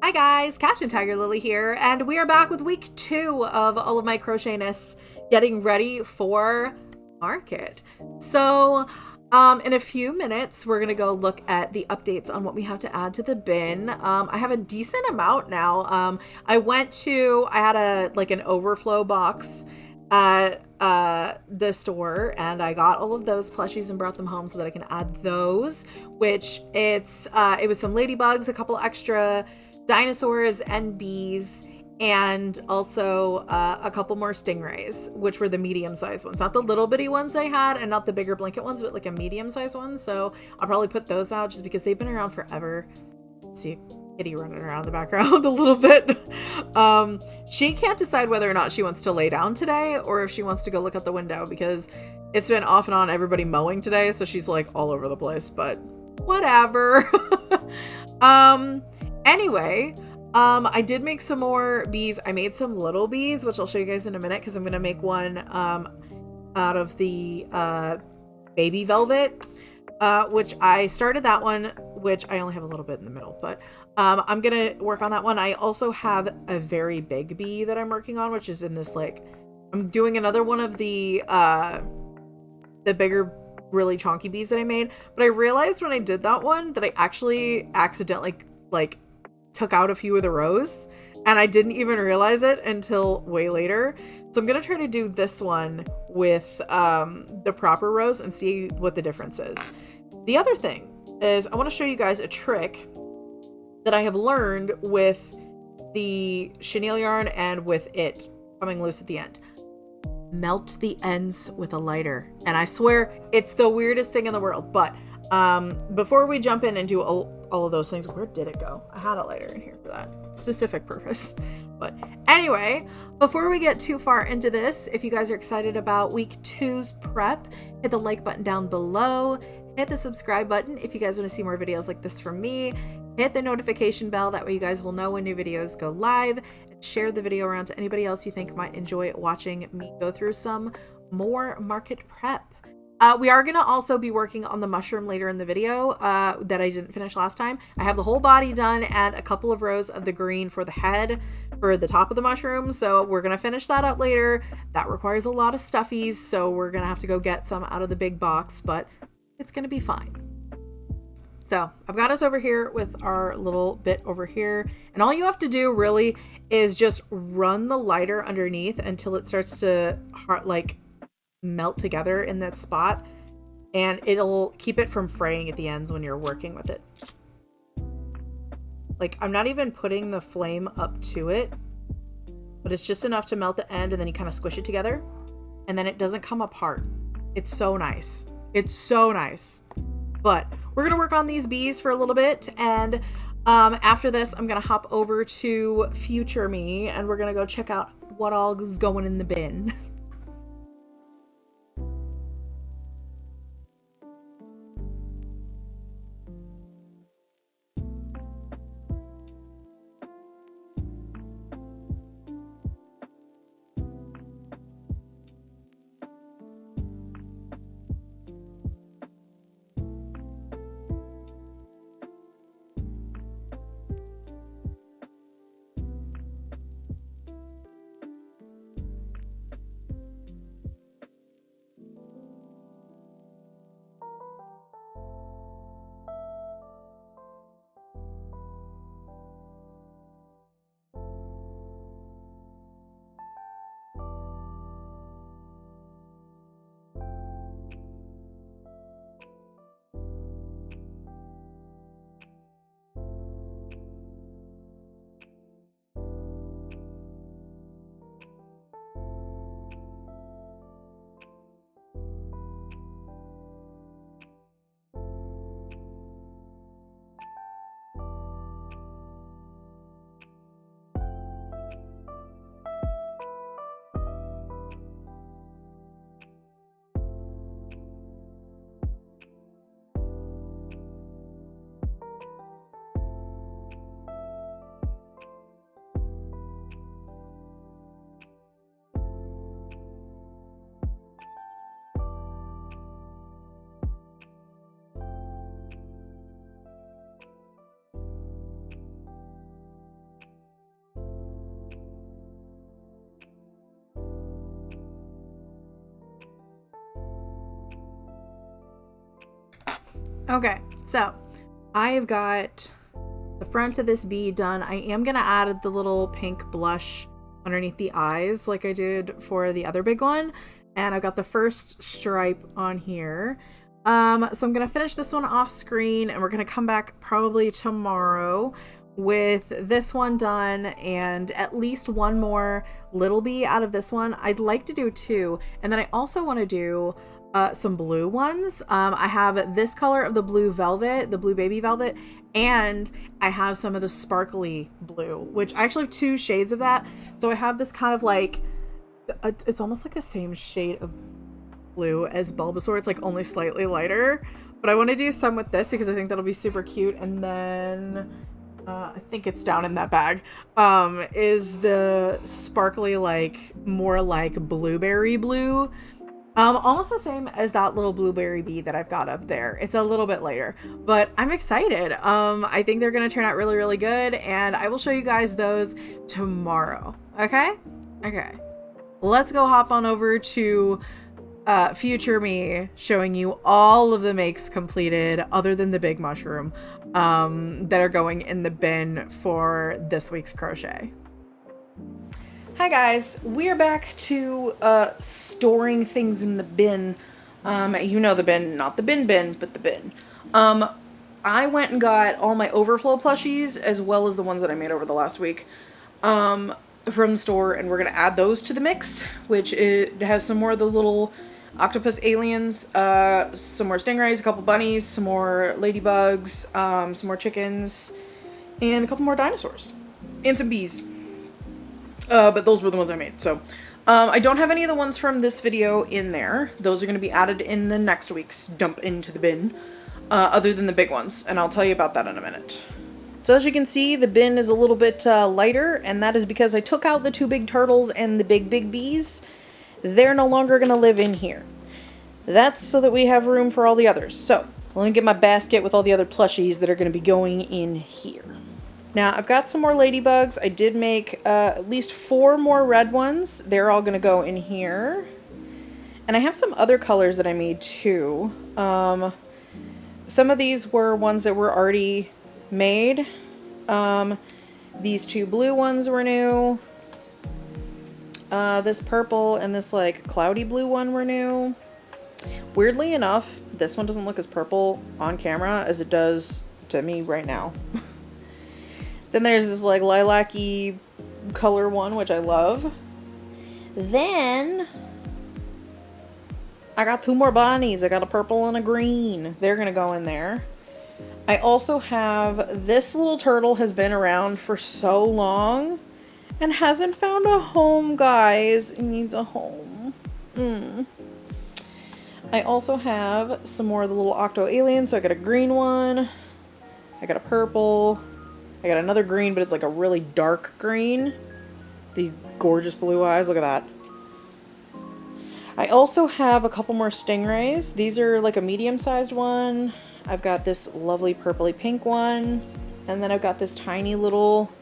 Hi guys, Captain TigerLily here, and we are back with week 2 of all of my crochetiness, getting ready for market. So, in a few minutes, we're gonna go look at the updates on what we have to add to the bin. I have a decent amount now. I had an overflow box at the store, and I got all of those plushies and brought them home so that I can add those, which it was some ladybugs, a couple extra dinosaurs and bees, and also a couple more stingrays, which were the medium-sized ones, not the little bitty ones I had and not the bigger blanket ones, but like a medium-sized one. So I'll probably put those out just because they've been around forever. See Kitty running around in the background a little bit. She can't decide whether or not she wants to lay down today or if she wants to go look out the window, because it's been off and on everybody mowing today, so she's like all over the place, but whatever. Anyway, I did make some more bees. I made some little bees, which I'll show you guys in a minute, because I'm going to make one out of the baby velvet, which I started that one, which I only have a little bit in the middle, but I'm going to work on that one. I also have a very big bee that I'm working on, which is in this, I'm doing another one of the bigger, really chonky bees that I made, but I realized when I did that one that I actually accidentally took out a few of the rows, and I didn't even realize it until way later. So I'm gonna try to do this one with the proper rows and see what the difference is. The other thing is I want to show you guys a trick that I have learned with the chenille yarn and with it coming loose at the end. Melt the ends with a lighter, and I swear it's the weirdest thing in the world. But before we jump in and do all of those things, where did it go? I had a lighter in here for that specific purpose. But anyway, before we get too far into this, if you guys are excited about week 2's prep, hit the like button down below, hit the subscribe button if you guys want to see more videos like this from me, hit the notification bell, that way you guys will know when new videos go live, and share the video around to anybody else you think might enjoy watching me go through some more market prep. We are going to also be working on the mushroom later in the video that I didn't finish last time. I have the whole body done and a couple of rows of the green for the head for the top of the mushroom. So we're going to finish that up later. That requires a lot of stuffies, so we're going to have to go get some out of the big box, but it's going to be fine. So I've got us over here with our little bit over here. And all you have to do really is just run the lighter underneath until it starts to melt together in that spot, and it'll keep it from fraying at the ends when you're working with it. I'm not even putting the flame up to it, but it's just enough to melt the end, and then you kind of squish it together, and then it doesn't come apart. It's so nice. It's so nice. But we're gonna work on these bees for a little bit, and after this I'm gonna hop over to future me, and we're gonna go check out what all is going in the bin. Okay, so I've got the front of this bee done. I am going to add the little pink blush underneath the eyes like I did for the other big one. And I've got the first stripe on here. So I'm going to finish this one off screen, and we're going to come back probably tomorrow with this one done and at least one more little bee out of this one. I'd like to do 2. And then I also want to do some blue ones. I have this color of the blue velvet, the blue baby velvet, and I have some of the sparkly blue, which I actually have 2 shades of that. So I have this kind of like, it's almost like the same shade of blue as Bulbasaur. It's like only slightly lighter, but I want to do some with this because I think that'll be super cute. And then I think it's down in that bag, is the sparkly, like more like blueberry blue. Almost the same as that little blueberry bee that I've got up there. It's a little bit lighter, but I'm excited. I think they're going to turn out really, really good, and I will show you guys those tomorrow. Okay? Okay. Let's go hop on over to future me showing you all of the makes completed other than the big mushroom that are going in the bin for this week's crochet. Hi guys, we're back to storing things in the bin. You know the bin, not the bin, but the bin. I went and got all my overflow plushies as well as the ones that I made over the last week from the store, and we're gonna add those to the mix, which it has some more of the little octopus aliens, some more stingrays, a couple bunnies, some more ladybugs, some more chickens, and a couple more dinosaurs, and some bees. But those were the ones I made. So I don't have any of the ones from this video in there. Those are going to be added in the next week's dump into the bin, other than the big ones, and I'll tell you about that in a minute. So as you can see, the bin is a little bit lighter, and that is because I took out the 2 big turtles and the big bees. They're no longer going to live in here. That's so that we have room for all the others. So let me get my basket with all the other plushies that are going to be going in here. Now, I've got some more ladybugs. I did make at least 4 more red ones. They're all going to go in here. And I have some other colors that I made too. Some of these were ones that were already made. These 2 blue ones were new. This purple and this like cloudy blue one were new. Weirdly enough, this one doesn't look as purple on camera as it does to me right now. Then there's this like lilac-y color one, which I love. Then I got 2 more bunnies. I got a purple and a green. They're gonna go in there. I also have this little turtle has been around for so long and hasn't found a home, guys. It needs a home. I also have some more of the little octo aliens. So I got a green one. I got a purple. I got another green, but it's like a really dark green. These gorgeous blue eyes. Look at that. I also have a couple more stingrays. These are like a medium-sized one. I've got this lovely purpley pink one. And then I've got this tiny little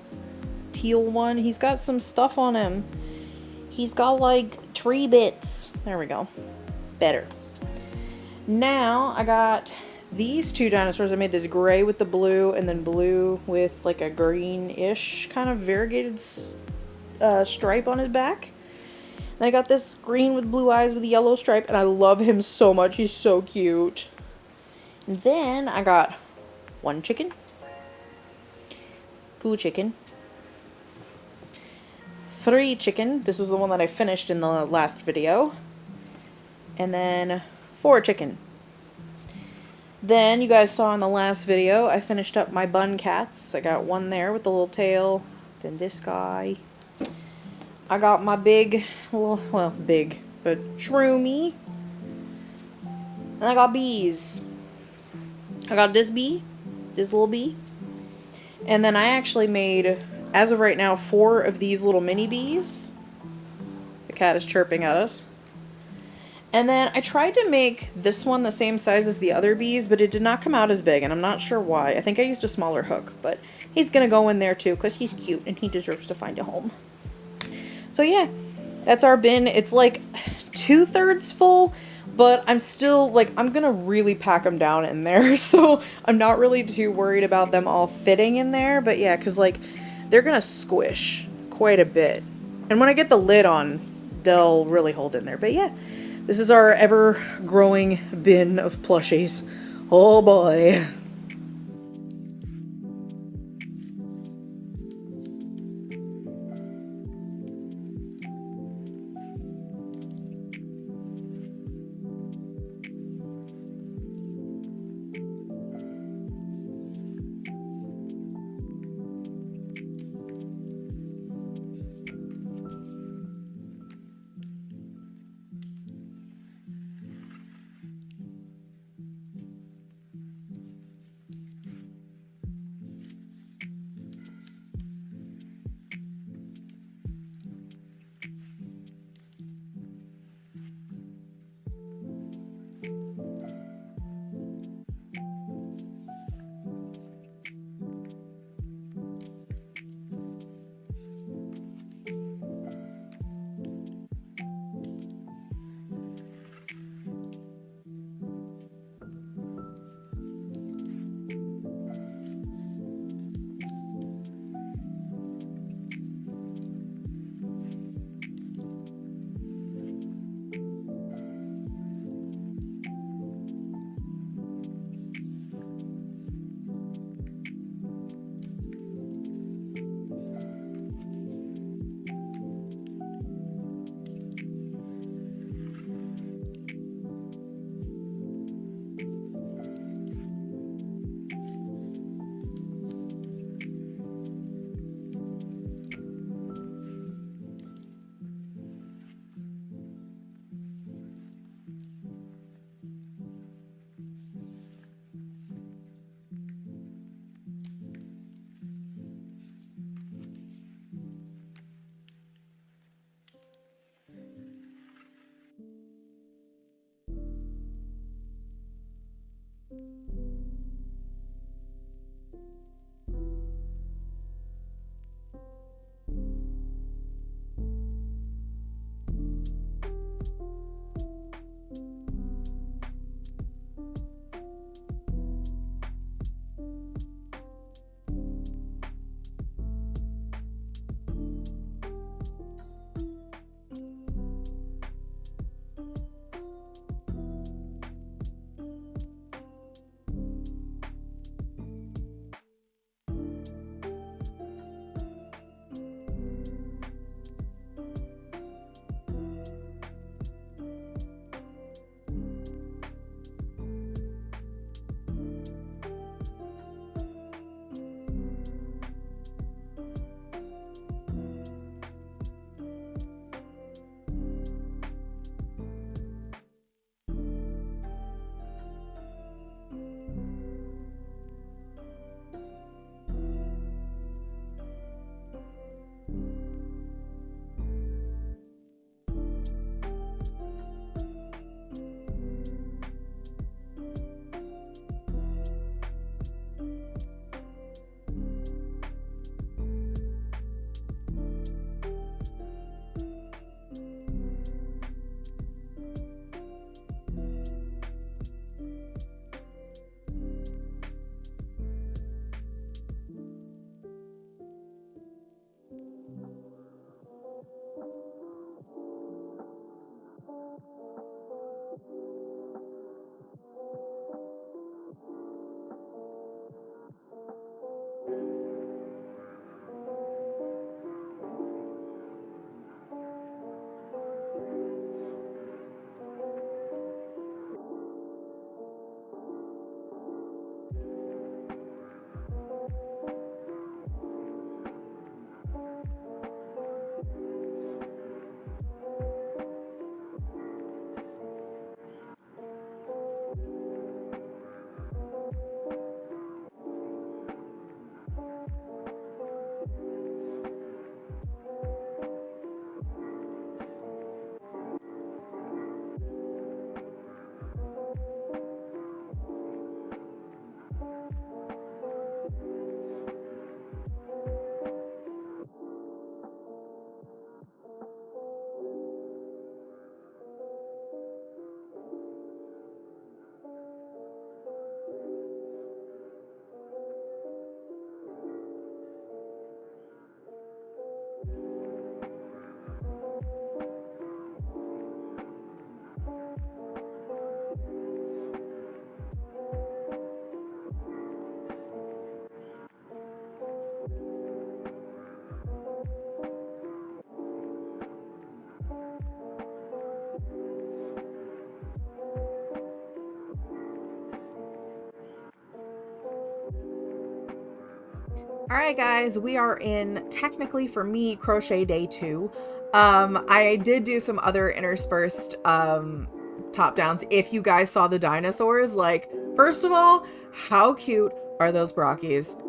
teal one. He's got some stuff on him. He's got like tree bits. There we go. Better. Now I got these 2 dinosaurs. I made this gray with the blue and then blue with like a greenish kind of variegated stripe on his back. Then I got this green with blue eyes with a yellow stripe, and I love him so much. He's so cute. And then I got 1 chicken, 2 chicken, 3 chicken. This is the one that I finished in the last video. And then 4 chicken. Then you guys saw in the last video, I finished up my bun cats. I got 1 there with the little tail. Then this guy. I got my big, well, big, but shroomy. And I got bees. I got this bee, this little bee. And then I actually made, as of right now, 4 of these little mini bees. The cat is chirping at us. And then I tried to make this one the same size as the other bees, but it did not come out as big, and I'm not sure why. I think I used a smaller hook, but he's gonna go in there too, because he's cute, and he deserves to find a home. So yeah, that's our bin. It's like 2/3 full, But I'm still, like, I'm gonna really pack them down in there, so I'm not really too worried about them all fitting in there. But yeah, because, like, they're gonna squish quite a bit. And when I get the lid on, they'll really hold in there. But yeah, this is our ever-growing bin of plushies. Oh boy. All right, guys, we are in, technically for me, crochet day 2. I did do some other interspersed top downs. If you guys saw the dinosaurs, like, first of all, how cute are those brockies?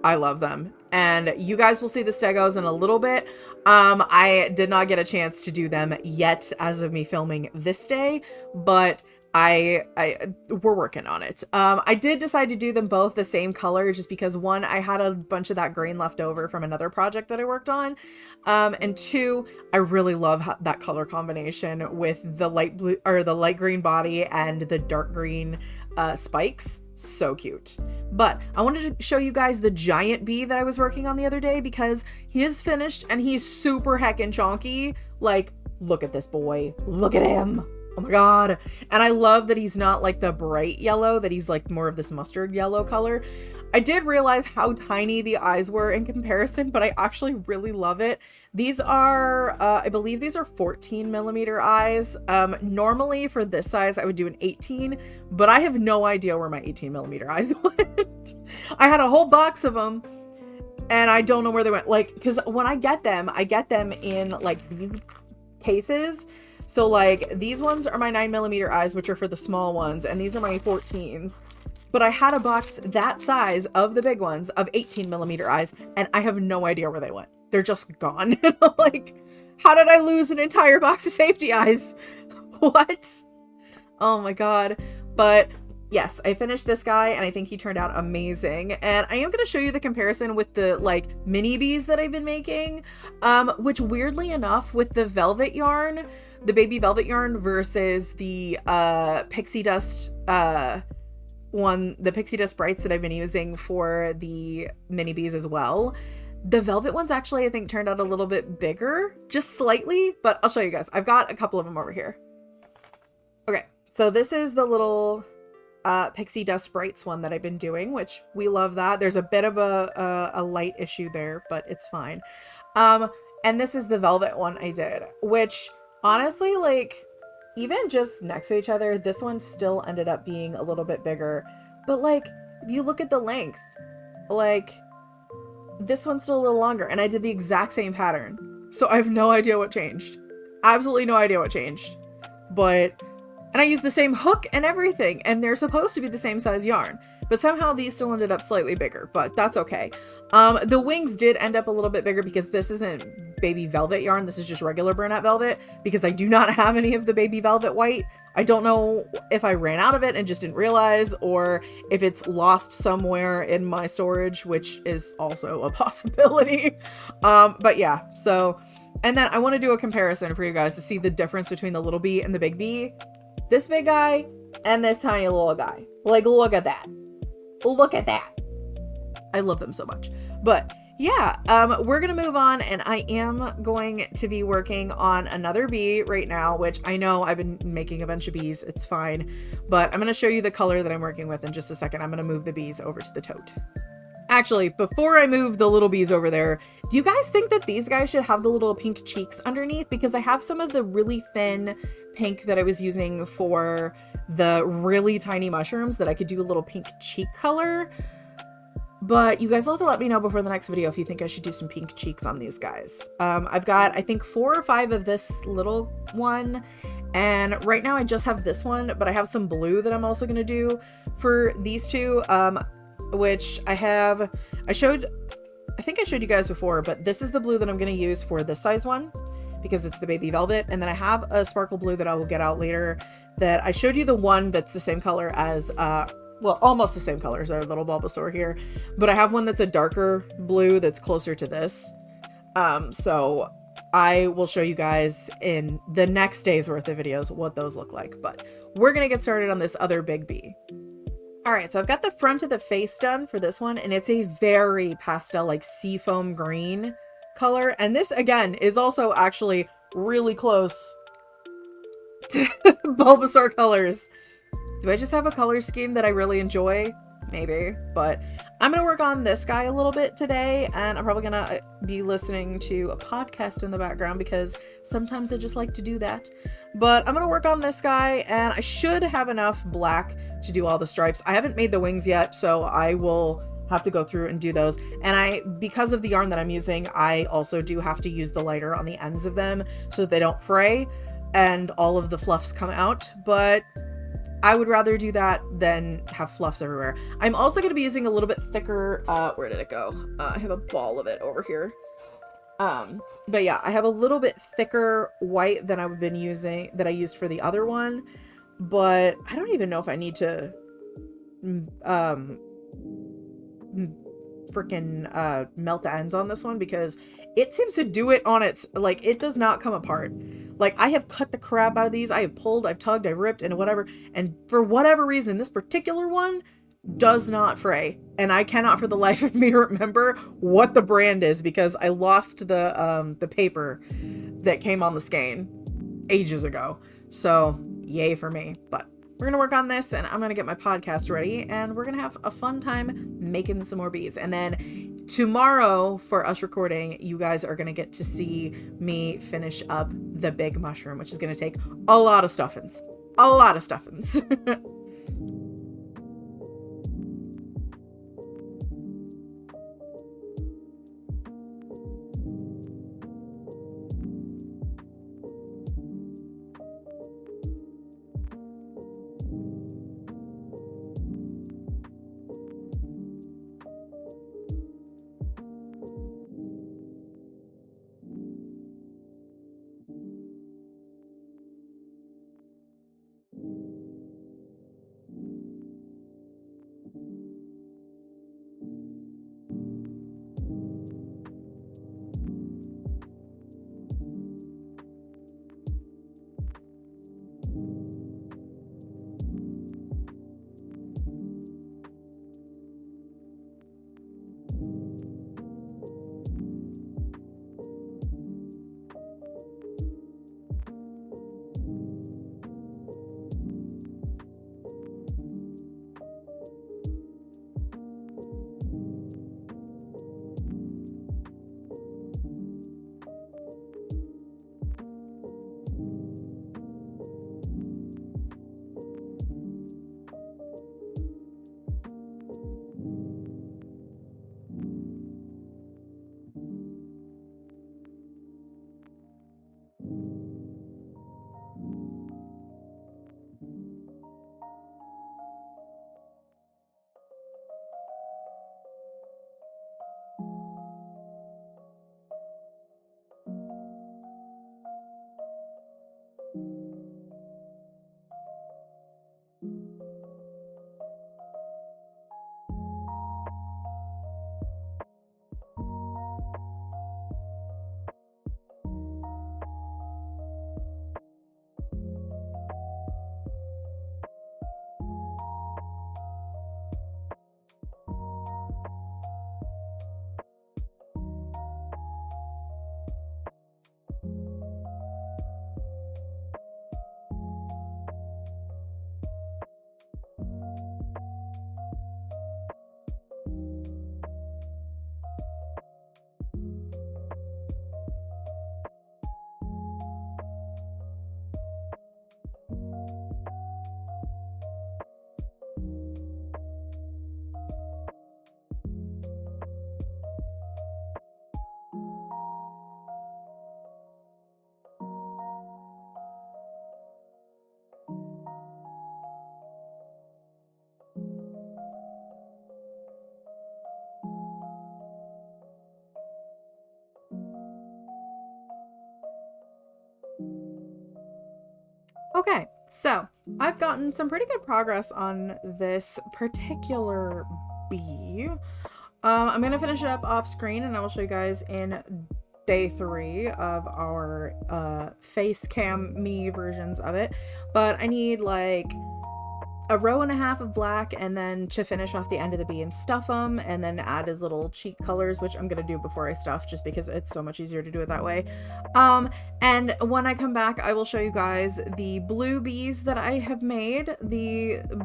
I love them. And you guys will see the stegos in a little bit. I did not get a chance to do them yet as of me filming this day, but we're working on it. I did decide to do them both the same color just because, one, I had a bunch of that green left over from another project that I worked on. And two, I really love that color combination with the light blue or the light green body and the dark green spikes. So cute. But I wanted to show you guys the giant bee that I was working on the other day because he is finished and he's super heckin' chonky. Like, look at this boy. Look at him. Oh my god. And I love that he's not like the bright yellow, that he's like more of this mustard yellow color. I did realize how tiny the eyes were in comparison, but I actually really love it. These are, I believe these are 14 millimeter eyes. Normally for this size, I would do an 18, but I have no idea where my 18 millimeter eyes went. I had a whole box of them and I don't know where they went. Like, cause when I get them in like these cases. So like these ones are my 9 millimeter eyes, which are for the small ones. And these are my 14s. But I had a box that size of the big ones of 18 millimeter eyes, and I have no idea where they went. They're just gone. And I'm like, how did I lose an entire box of safety eyes? What? Oh my god. But yes, I finished this guy, and I think he turned out amazing. And I am going to show you the comparison with the like mini bees that I've been making, which weirdly enough, with the velvet yarn, the baby velvet yarn versus the pixie dust the pixie dust brights that I've been using for the mini bees as well, the velvet ones actually I think turned out a little bit bigger, just slightly, but I'll show you guys. I've got a couple of them over here. Okay, so this is the little pixie dust brights one that I've been doing, which we love that. There's a bit of a light issue there, but it's fine. And this is the velvet one I did, which honestly, like, even just next to each other, this one still ended up being a little bit bigger. But like, if you look at the length, like, this one's still a little longer, and I did the exact same pattern. So I have no idea what changed. Absolutely no idea what changed. But, and I used the same hook and everything, and they're supposed to be the same size yarn. But somehow these still ended up slightly bigger, but that's okay. The wings did end up a little bit bigger because this isn't baby velvet yarn. This is just regular burnout velvet because I do not have any of the baby velvet white. I don't know if I ran out of it and just didn't realize, or if it's lost somewhere in my storage, which is also a possibility. But yeah, so, and then I want to do a comparison for you guys to see the difference between the little bee and the big bee. This big guy and this tiny little guy. Like, look at that. Look at that. I love them so much. But yeah, we're gonna move on, and I am going to be working on another bee right now, which I know I've been making a bunch of bees. It's fine, but I'm gonna show you the color that I'm working with in just a second. I'm gonna move the bees over to the tote. Actually, before I move the little bees over there, do you guys think that these guys should have the little pink cheeks underneath? Because I have some of the really thin pink that I was using for the really tiny mushrooms that I could do a little pink cheek color. But you guys will have to let me know before the next video if you think I should do some pink cheeks on these guys. I've got, I think, 4 or 5 of this little one. And right now I just have this one, but I have some blue that I'm also going to do for these two, which I think I showed you guys before, but this is the blue that I'm going to use for this size one because it's the baby velvet. And then I have a sparkle blue that I will get out later that I showed you, the one that's the same color as, well, almost the same color as our little Bulbasaur here, but I have one that's a darker blue that's closer to this. So I will show you guys in the next day's worth of videos what those look like, but we're going to get started on this other big bee. All right, so I've got the front of the face done for this one, and it's a very pastel, like seafoam green color. And this, again, is also actually really close to Bulbasaur colors. Do I just have a color scheme that I really enjoy? Maybe, but I'm gonna work on this guy a little bit today, and I'm probably gonna be listening to a podcast in the background because sometimes I just like to do that. But I'm gonna work on this guy, and I should have enough black to do all the stripes. I haven't made the wings yet, so I will have to go through and do those. And because of the yarn that I'm using, I also do have to use the lighter on the ends of them so that they don't fray and all of the fluffs come out. But I would rather do that than have fluffs everywhere. I'm also going to be using a little bit thicker, where did it go? I have a ball of it over here. But yeah, I have a little bit thicker white than I've been using, that I used for the other one, but I don't even know if I need to, freaking, melt the ends on this one, because it seems to do it on its, like, it does not come apart. Like, I have cut the crap out of these. I have pulled, I've tugged, I've ripped, and whatever. And for whatever reason, this particular one does not fray. And I cannot for the life of me remember what the brand is, because I lost the paper that came on the skein ages ago. So yay for me. But we're going to work on this, and I'm going to get my podcast ready, and we're going to have a fun time making some more bees. And then tomorrow, for us recording, you guys are going to get to see me finish up the big mushroom, which is going to take a lot of stuffings. A lot of stuffings. Okay, so I've gotten some pretty good progress on this particular bee. I'm going to finish it up off screen, and I will show you guys in day 3 of our face cam me versions of it. But I need like a row and a half of black, and then to finish off the end of the bee and stuff them, and then add his little cheek colors, which I'm gonna do before I stuff, just because it's so much easier to do it that way. And when I come back, I will show you guys the blue bees that I have made,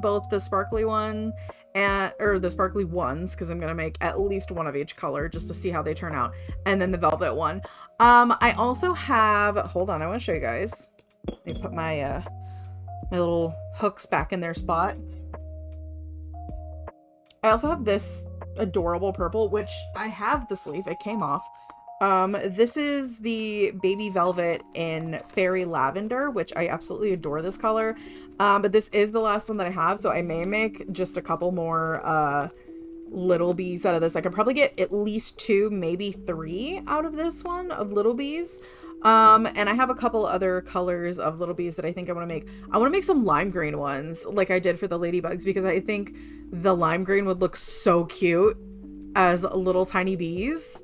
both the sparkly one or the sparkly ones, because I'm gonna make at least one of each color just to see how they turn out, and then the velvet one. I also have, hold on, I want to show you guys. Let me put my my little hooks back in their spot. I also have this adorable purple, which I have the sleeve. It came off. This is the Baby Velvet in Fairy Lavender, which I absolutely adore this color. But this is the last one that I have, so I may make just a couple more little bees out of this. I could probably get at least 2, maybe 3 out of this one of little bees. And I have a couple other colors of little bees that I think I want to make. I want to make some lime green ones like I did for the ladybugs, because I think the lime green would look so cute as little tiny bees.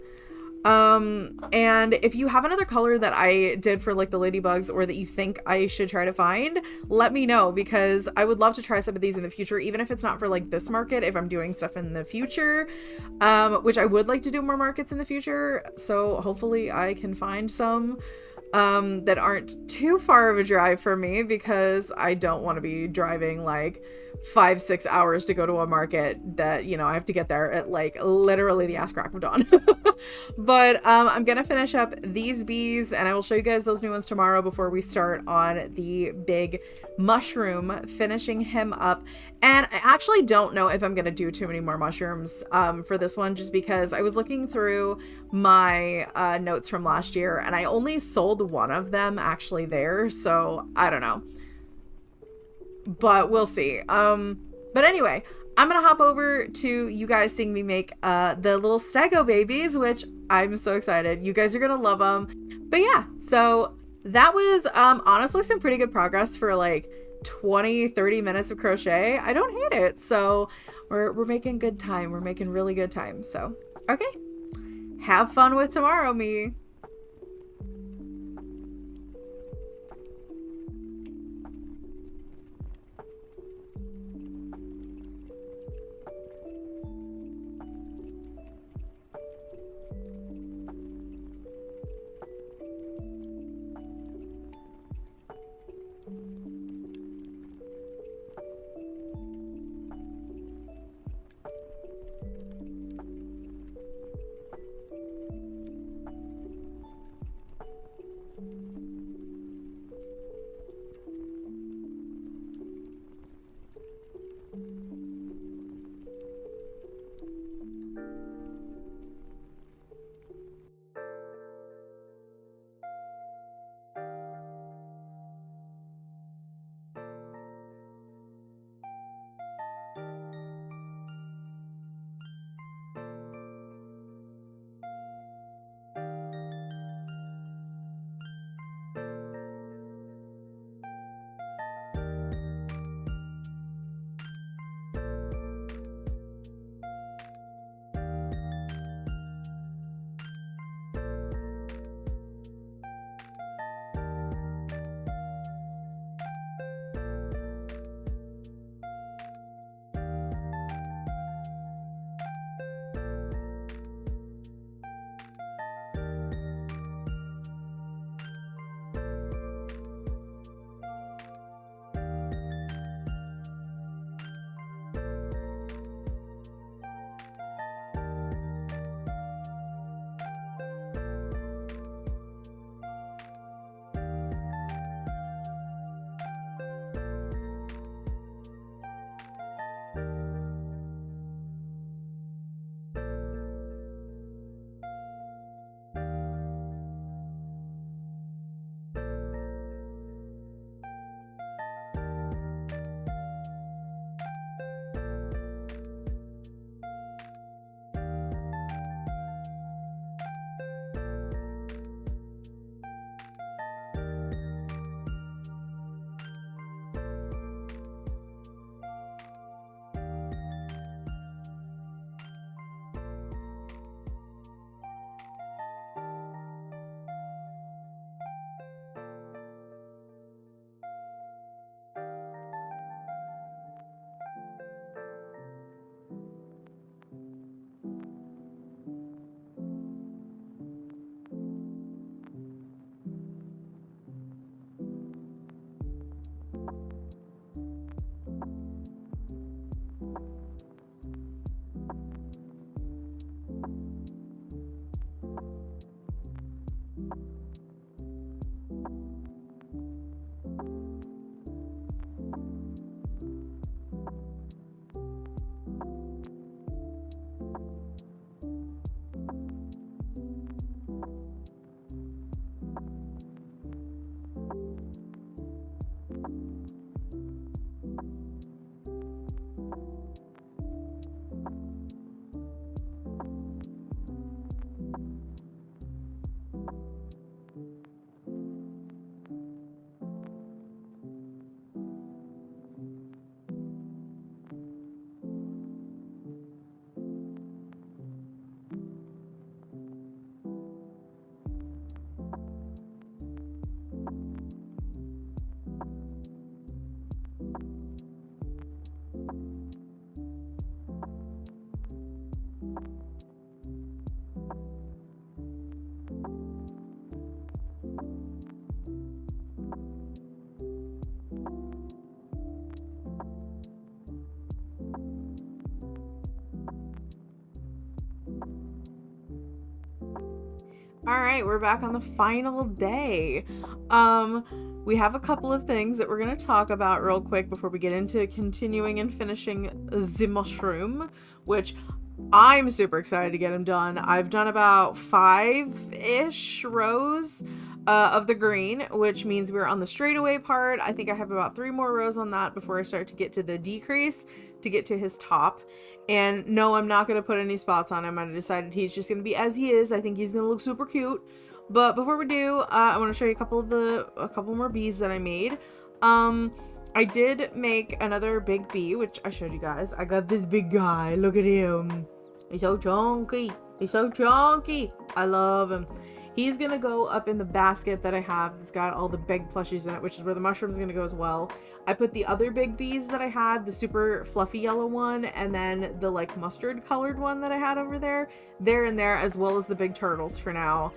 And if you have another color that I did for like the ladybugs, or that you think I should try to find, let me know, because I would love to try some of these in the future, even if it's not for like this market, if I'm doing stuff in the future, which I would like to do more markets in the future. So hopefully I can find some that aren't too far of a drive for me, because I don't want to be driving like 5-6 hours to go to a market that, you know, I have to get there at like literally the ass crack of dawn. But I'm gonna finish up these bees, and I will show you guys those new ones tomorrow before we start on the big mushroom, finishing him up. And I actually don't know if I'm gonna do too many more mushrooms for this one, just because I was looking through my notes from last year and I only sold one of them actually there, so I don't know, but we'll see. But anyway, I'm gonna hop over to you guys seeing me make the little stego babies, which I'm so excited. You guys are gonna love them. But yeah, so that was honestly some pretty good progress for like 20-30 minutes of crochet. I don't hate it. So we're making good time. We're making really good time. So okay, have fun with tomorrow, me. All right, we're back on the final day. We have a couple of things that we're going to talk about real quick before we get into continuing and finishing the mushroom, which I'm super excited to get him done. I've done about 5-ish rows of the green, which means we're on the straightaway part. I think I have about 3 more rows on that before I start to get to the decrease to get to his top. And no, I'm not going to put any spots on him. I decided he's just going to be as he is. I think he's going to look super cute. But before we do, I want to show you a couple more bees that I made. I did make another big bee, which I showed you guys. I got this big guy. Look at him. He's so chunky. He's so chunky. I love him. He's going to go up in the basket that I have that's got all the big plushies in it, which is where the mushroom's going to go as well. I put the other big bees that I had, the super fluffy yellow one, and then the like mustard colored one that I had over there and there, as well as the big turtles for now.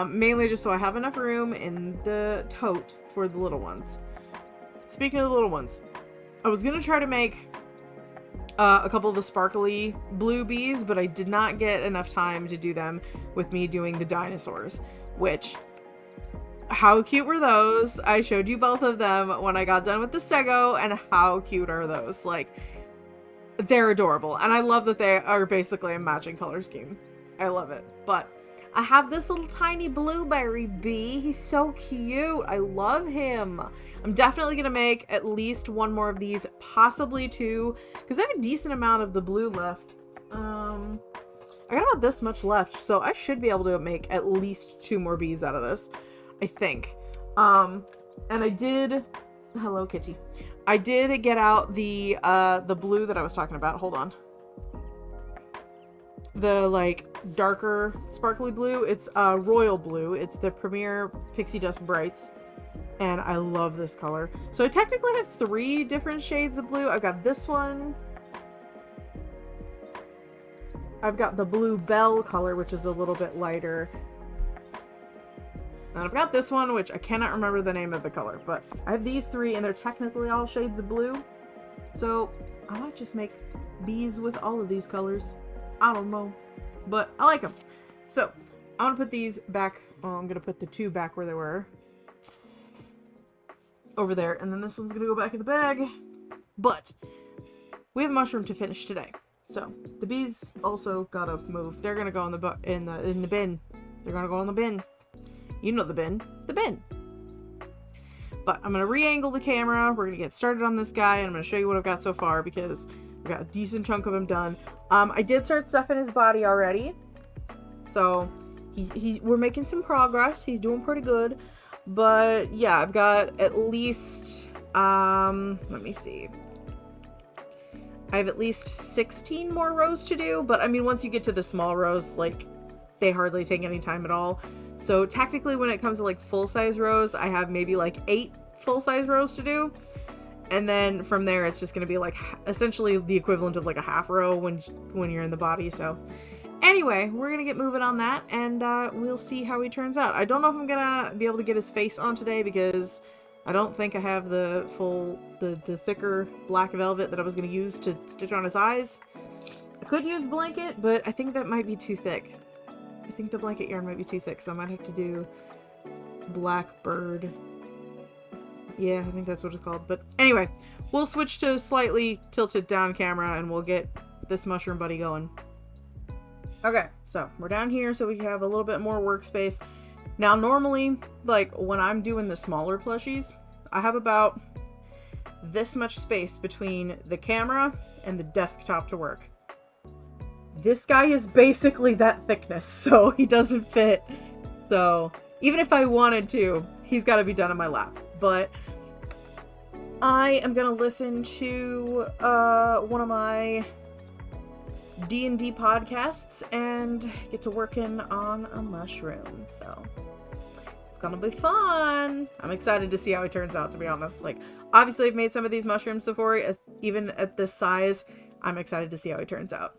Mainly just so I have enough room in the tote for the little ones. Speaking of the little ones, I was going to try to make a couple of the sparkly blue bees, but I did not get enough time to do them with me doing the dinosaurs, which, how cute were those? I showed you both of them when I got done with the stego, and how cute are those? Like, they're adorable, and I love that they are basically a matching color scheme. I love it. But I have this little tiny blueberry bee. He's so cute. I love him. I'm definitely gonna make at least 1 more of these, possibly 2, because I have a decent amount of the blue left. I got about this much left, so I should be able to make at least 2 more bees out of this, I think. And I did, hello kitty. I did get out the blue that I was talking about. Hold on. The like darker sparkly blue. It's royal blue. It's the Premier Pixie Dust Brights. And I love this color. So I technically have 3 different shades of blue. I've got this one. I've got the Blue Bell color, which is a little bit lighter. And I've got this one, which I cannot remember the name of the color. But I have these 3, and they're technically all shades of blue. So I might just make bees with all of these colors. I don't know. But I like them. So I'm going to put these back. Well, I'm going to put the 2 back where they were. Over there, and then this one's gonna go back in the bag. But we have a mushroom to finish today, so the bees also gotta move. They're gonna go in the bin. They're gonna go in the bin. You know the bin, But I'm gonna re-angle the camera. We're gonna get started on this guy, and I'm gonna show you what I've got so far because I've got a decent chunk of him done. I did start stuffing his body already, so we're making some progress. He's doing pretty good. But yeah, I've got at least, let me see. I have at least 16 more rows to do, but I mean, once you get to the small rows, like, they hardly take any time at all. So technically when it comes to like full-size rows, I have maybe like 8 full-size rows to do. And then from there, it's just going to be like essentially the equivalent of like a half row when you're in the body, so... Anyway, we're going to get moving on that, and we'll see how he turns out. I don't know if I'm going to be able to get his face on today, because I don't think I have the thicker black velvet that I was going to use to stitch on his eyes. I could use blanket, but I think that might be too thick. I think the blanket yarn might be too thick, so I might have to do Blackbird. Yeah, I think that's what it's called. But anyway, we'll switch to slightly tilted down camera, and we'll get this mushroom buddy going. Okay, so we're down here so we have a little bit more workspace. Now, normally, like, when I'm doing the smaller plushies, I have about this much space between the camera and the desktop to work. This guy is basically that thickness, so he doesn't fit. So, even if I wanted to, he's got to be done in my lap. But I am going to listen to one of my D&D podcasts and get to working on a mushroom, so it's gonna be fun. I'm excited to see how it turns out, to be honest. Like, obviously I've made some of these mushrooms before, even at this size. I'm excited to see how it turns out.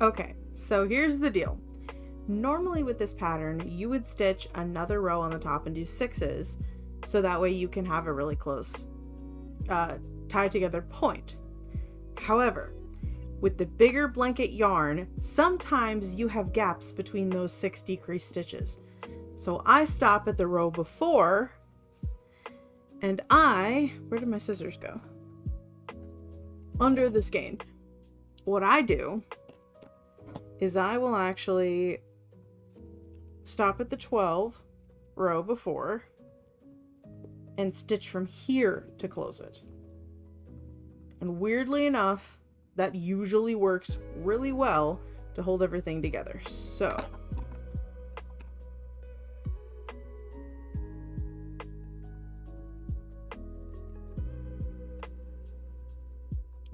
Okay, so here's the deal. Normally with this pattern, you would stitch another row on the top and do 6s, so that way you can have a really close tied together point. However, with the bigger blanket yarn, sometimes you have gaps between those 6 decreased stitches. So I stop at the row before, and where did my scissors go? Under the skein. What I do is I will actually stop at the 12 row before and stitch from here to close it. And weirdly enough, that usually works really well to hold everything together. So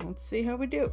let's see how we do.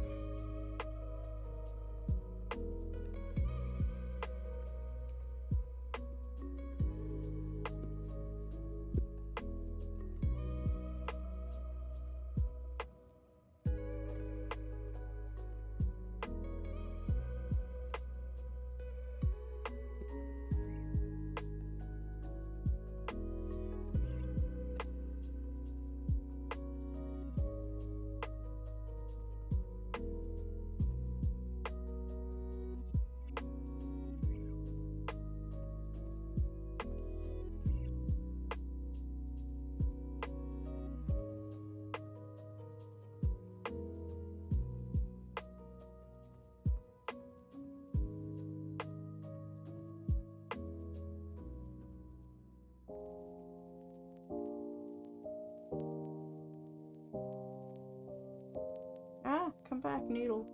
Come back, needle.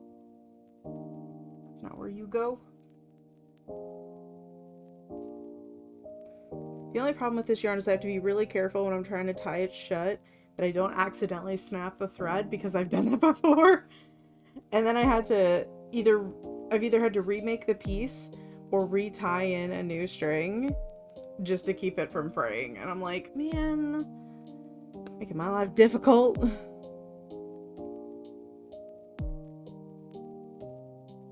That's not where you go. The only problem with this yarn is I have to be really careful when I'm trying to tie it shut that I don't accidentally snap the thread, because I've done that before. And then I had to I've either had to remake the piece or re-tie in a new string just to keep it from fraying. And I'm like, man, making my life difficult.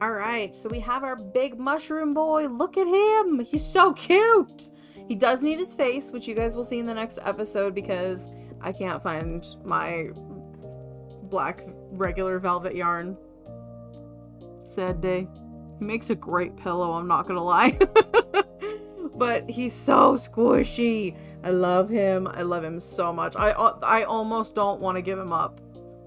All right, so we have our big mushroom boy. Look at him. He's so cute. He does need his face, which you guys will see in the next episode because I can't find my black regular velvet yarn. Sad day. He makes a great pillow, I'm not gonna lie. But he's so squishy. I love him. I love him so much. I almost don't want to give him up.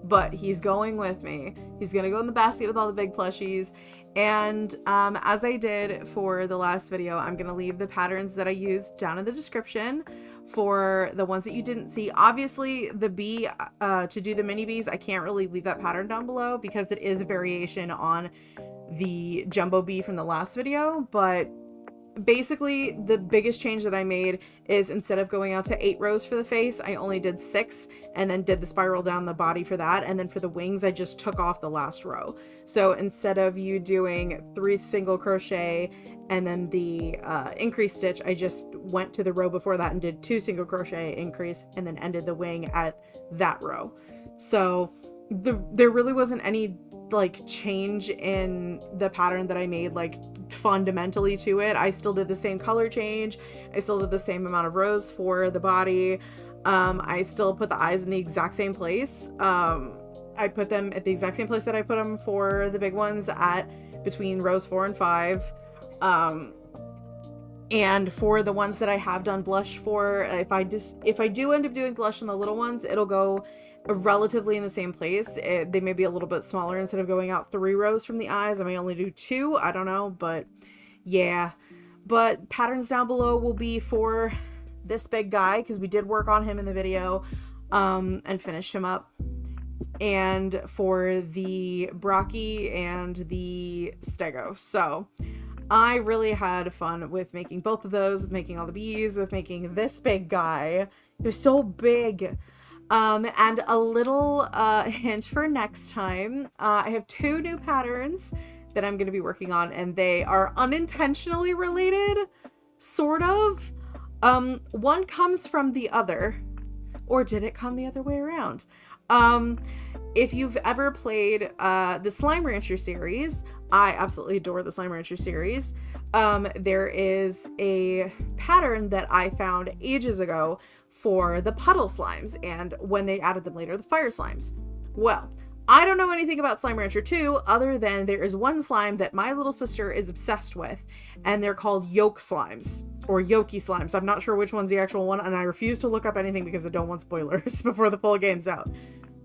But he's going with me. He's gonna go in the basket with all the big plushies. And as I did for the last video, I'm gonna leave the patterns that I used down in the description for the ones that you didn't see. Obviously, the bee, to do the mini bees, I can't really leave that pattern down below because it is a variation on the jumbo bee from the last video. But basically, the biggest change that I made is instead of going out to 8 rows for the face, I only did 6 and then did the spiral down the body for that. And then for the wings, I just took off the last row. So instead of you doing 3 single crochet and then the increase stitch, I just went to the row before that and did 2 single crochet increase and then ended the wing at that row. So there really wasn't any like change in the pattern that I made like fundamentally to it. I still did the same color change. I still did the same amount of rows for the body. I still put the eyes in the exact same place. I put them at the exact same place that I put them for the big ones, at between rows 4 and 5. And for the ones that I have done blush for, if I do end up doing blush on the little ones, it'll go relatively in the same place. They may be a little bit smaller. Instead of going out 3 rows from the eyes, I may only do 2. I don't know, but yeah. But patterns down below will be for this big guy because we did work on him in the video and finish him up, and for the Brocky and the Stego. So I really had fun with making both of those, with making all the bees, with making this big guy. He was so big. And a little hint for next time, I have 2 new patterns that I'm going to be working on, and they are unintentionally related, sort of. One comes from the other, or did it come the other way around? if you've ever played the Slime Rancher series, I absolutely adore the Slime Rancher series. There is a pattern that I found ages ago for the puddle slimes, and when they added them later, the fire slimes. Well, I don't know anything about Slime Rancher 2 other than there is one slime that my little sister is obsessed with, and they're called yolk slimes or yolky slimes. I'm not sure which one's the actual one, and I refuse to look up anything because I don't want spoilers before the full game's out.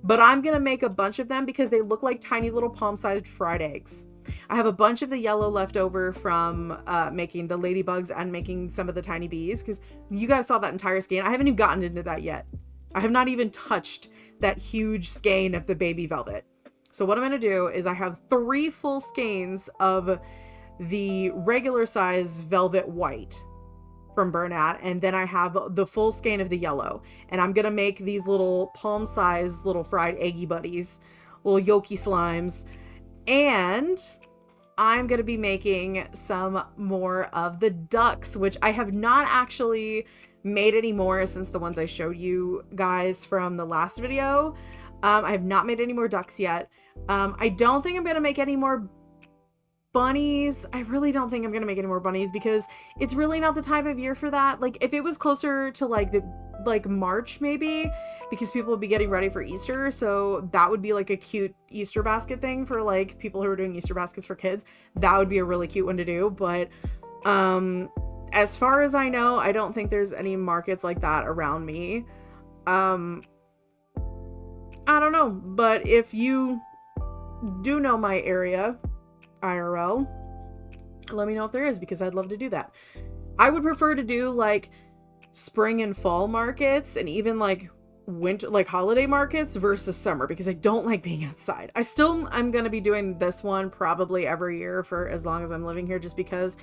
But I'm gonna make a bunch of them because they look like tiny little palm-sized fried eggs. I have a bunch of the yellow left over from making the ladybugs and making some of the tiny bees, because you guys saw that entire skein. I haven't even gotten into that yet. I have not even touched that huge skein of the baby velvet. So what I'm going to do is I have 3 full skeins of the regular size velvet white from Bernat, and then I have the full skein of the yellow. And I'm going to make these little palm-sized little fried eggy buddies, little yolky slimes. And I'm going to be making some more of the ducks, which I have not actually made any more since the ones I showed you guys from the last video. I have not made any more ducks yet. I don't think I'm going to make any more bunnies. I really don't think I'm going to make any more bunnies because it's really not the time of year for that. Like, if it was closer to like March maybe, because people would be getting ready for Easter, so that would be like a cute Easter basket thing for like people who are doing Easter baskets for kids. That would be a really cute one to do. But as far as I know, I don't think there's any markets like that around me. I don't know, but if you do know my area IRL, let me know if there is, because I'd love to do that. I would prefer to do like spring and fall markets and even like winter, like holiday markets versus summer, because I don't like being outside. I'm going to be doing this one probably every year for as long as I'm living here, just because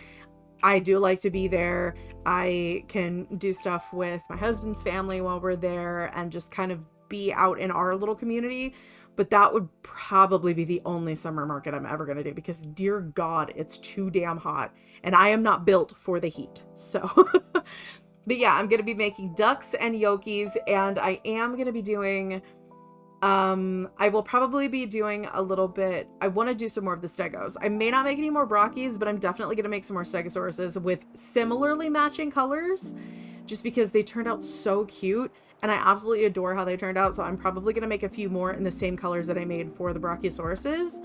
I do like to be there. I can do stuff with my husband's family while we're there and just kind of be out in our little community. But that would probably be the only summer market I'm ever going to do, because dear God, it's too damn hot and I am not built for the heat. So, but yeah, I'm going to be making ducks and yolkies, and I am going to be doing, I will probably be doing a little bit. I want to do some more of the stegos. I may not make any more brockies, but I'm definitely going to make some more stegosauruses with similarly matching colors, just because they turned out so cute. And I absolutely adore how they turned out. So I'm probably going to make a few more in the same colors that I made for the Brachiosauruses.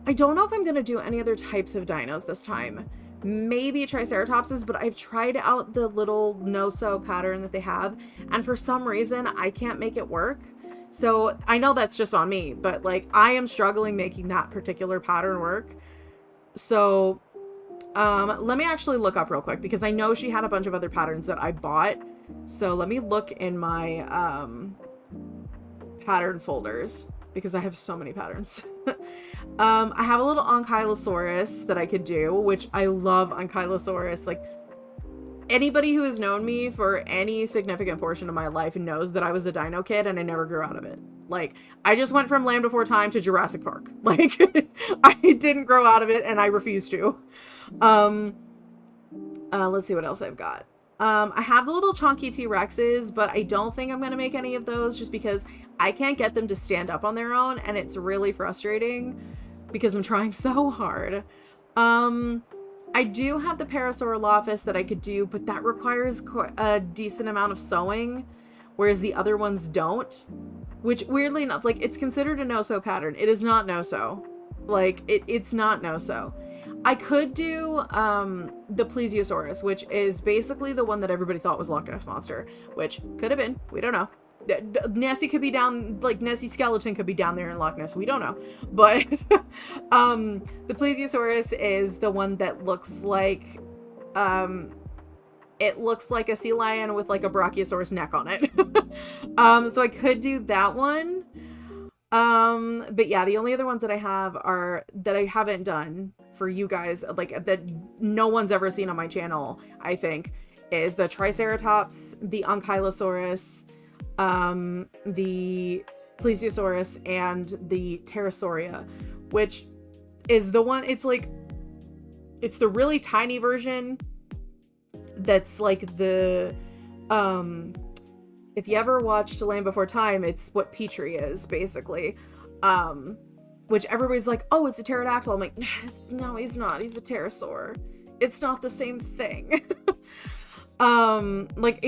I don't know if I'm going to do any other types of dinos this time. Maybe Triceratopses, but I've tried out the little no-so pattern that they have, and for some reason I can't make it work. So I know that's just on me, but like I am struggling making that particular pattern work. So let me actually look up real quick, because I know she had a bunch of other patterns that I bought. So let me look in my pattern folders, because I have so many patterns. I have a little Ankylosaurus that I could do, which I love Ankylosaurus. Like, anybody who has known me for any significant portion of my life knows that I was a dino kid and I never grew out of it. Like, I just went from Land Before Time to Jurassic Park. Like, I didn't grow out of it and I refuse to. Let's see what else I've got. I have the little chunky T-Rexes, but I don't think I'm going to make any of those, just because I can't get them to stand up on their own, and it's really frustrating because I'm trying so hard. I do have the Parasaurolophus that I could do, but that requires a decent amount of sewing, whereas the other ones don't, which weirdly enough, like, it's considered a no-sew pattern. It is not no-sew. Like, it's not no-sew. I could do the Plesiosaurus, which is basically the one that everybody thought was Loch Ness Monster, which could have been. We don't know. Nessie could be down, like Nessie Skeleton could be down there in Loch Ness. We don't know. But the Plesiosaurus is the one that looks like, it looks like a sea lion with like a Brachiosaurus neck on it. So I could do that one. But yeah, the only other ones that I have are that I haven't done for you guys, like that no one's ever seen on my channel, I think, is the Triceratops, the Ankylosaurus, the Plesiosaurus, and the Pterosauria, which is the one, it's like, it's the really tiny version that's like the, if you ever watched Land Before Time, it's what Petrie is, basically. which everybody's like, oh, it's a pterodactyl. I'm like, no, he's not. He's a pterosaur. It's not the same thing. Like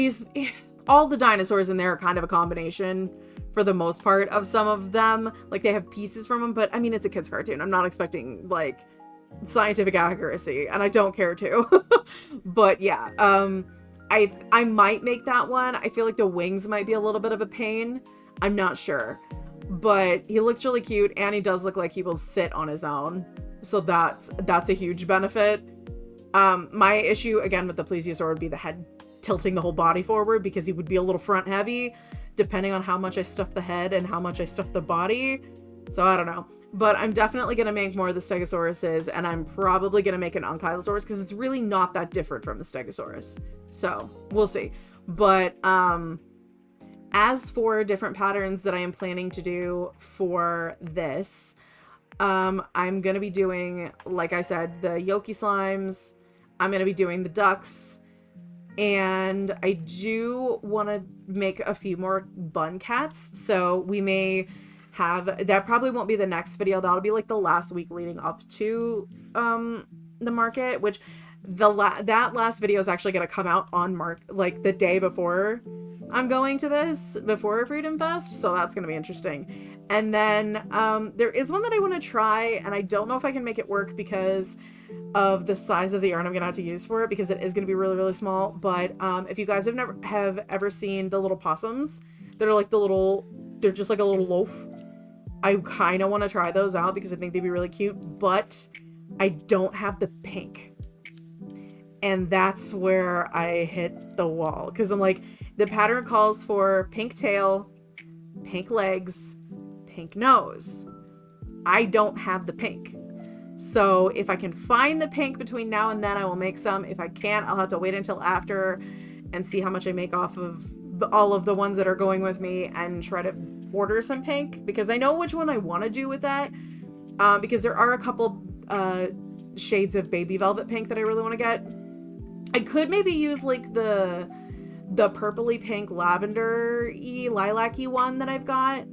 all the dinosaurs in there are kind of a combination for the most part of some of them. Like they have pieces from them, but I mean, it's a kid's cartoon. I'm not expecting like scientific accuracy, and I don't care to. But yeah, I might make that one. I feel like the wings might be a little bit of a pain. I'm not sure, but he looks really cute, and he does look like he will sit on his own. So that's a huge benefit. My issue again with the plesiosaur would be the head tilting the whole body forward, because he would be a little front heavy depending on how much I stuff the head and how much I stuff the body. So I don't know, but I'm definitely going to make more of the Stegosauruses, and I'm probably going to make an Ankylosaurus because it's really not that different from the Stegosaurus. So we'll see. But, as for different patterns that I am planning to do for this, I'm going to be doing, like I said, the Yoki slimes. I'm going to be doing the ducks, and I do want to make a few more bun cats. So we may have, that probably won't be the next video. That'll be like the last week leading up to the market, which that last video is actually going to come out on like the day before I'm going to this, before Freedom Fest. So that's going to be interesting. And then there is one that I want to try, and I don't know if I can make it work because of the size of the yarn I'm gonna have to use for it, because it is gonna be really, really small. But if you guys have ever seen the little possums that are like they're just like a little loaf, I kind of want to try those out because I think they'd be really cute, but I don't have the pink, and that's where I hit the wall, because I'm like, the pattern calls for pink tail, pink legs, pink nose. I don't have the pink. So if I can find the pink between now and then, I will make some. If I can't, I'll have to wait until after and see how much I make off of all of the ones that are going with me and try to order some pink, because I know which one I want to do with that. Because there are a couple shades of baby velvet pink that I really want to get. I could maybe use like the purpley pink lavender-y lilac-y one that I've got.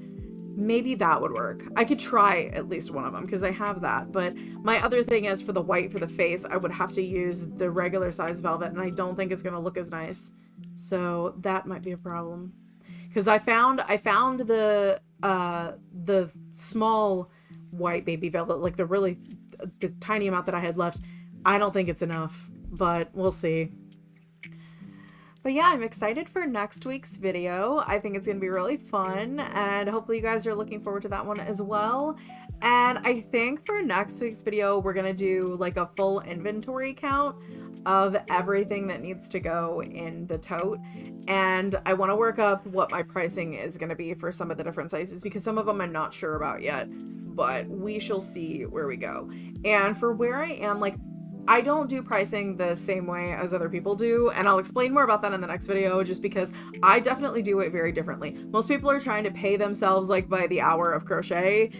Maybe that would work. I could try at least one of them because I have that. But my other thing is, for the white for the face, I would have to use the regular size velvet, and I don't think it's going to look as nice. So that might be a problem. Because I found the small white baby velvet, like the tiny amount that I had left. I don't think it's enough, but we'll see. But yeah, I'm excited for next week's video. I think it's going to be really fun, and hopefully you guys are looking forward to that one as well. And I think for next week's video, we're going to do like a full inventory count of everything that needs to go in the tote. And I want to work up what my pricing is going to be for some of the different sizes, because some of them I'm not sure about yet, but we shall see where we go. And for where I am, like, I don't do pricing the same way as other people do, and I'll explain more about that in the next video, just because I definitely do it very differently. Most people are trying to pay themselves like by the hour of crochet.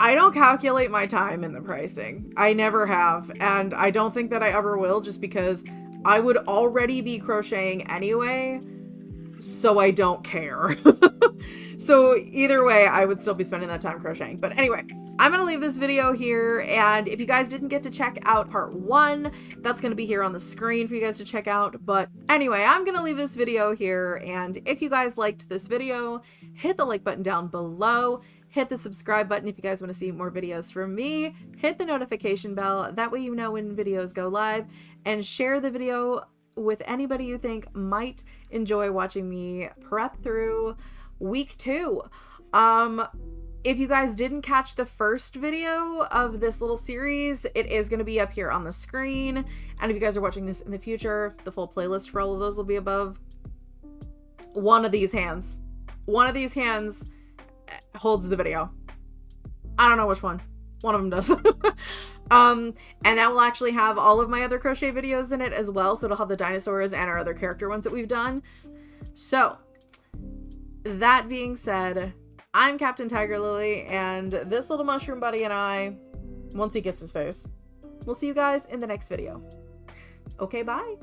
I don't calculate my time in the pricing. I never have, and I don't think that I ever will, just because I would already be crocheting anyway, so I don't care. So either way, I would still be spending that time crocheting. But anyway, I'm going to leave this video here, and if you guys didn't get to check out part 1, that's going to be here on the screen for you guys to check out. But anyway, I'm going to leave this video here, and if you guys liked this video, hit the like button down below, hit the subscribe button if you guys want to see more videos from me, hit the notification bell, that way you know when videos go live, and share the video with anybody you think might enjoy watching me prep through week 2. If you guys didn't catch the first video of this little series, it is going to be up here on the screen. And if you guys are watching this in the future, the full playlist for all of those will be above. One of these hands holds the video. I don't know which one. One of them does. And that will actually have all of my other crochet videos in it as well. So it'll have the dinosaurs and our other character ones that we've done. So that being said, I'm Captain TigerLily, and this little mushroom buddy and I, once he gets his face, we'll see you guys in the next video. Okay, bye.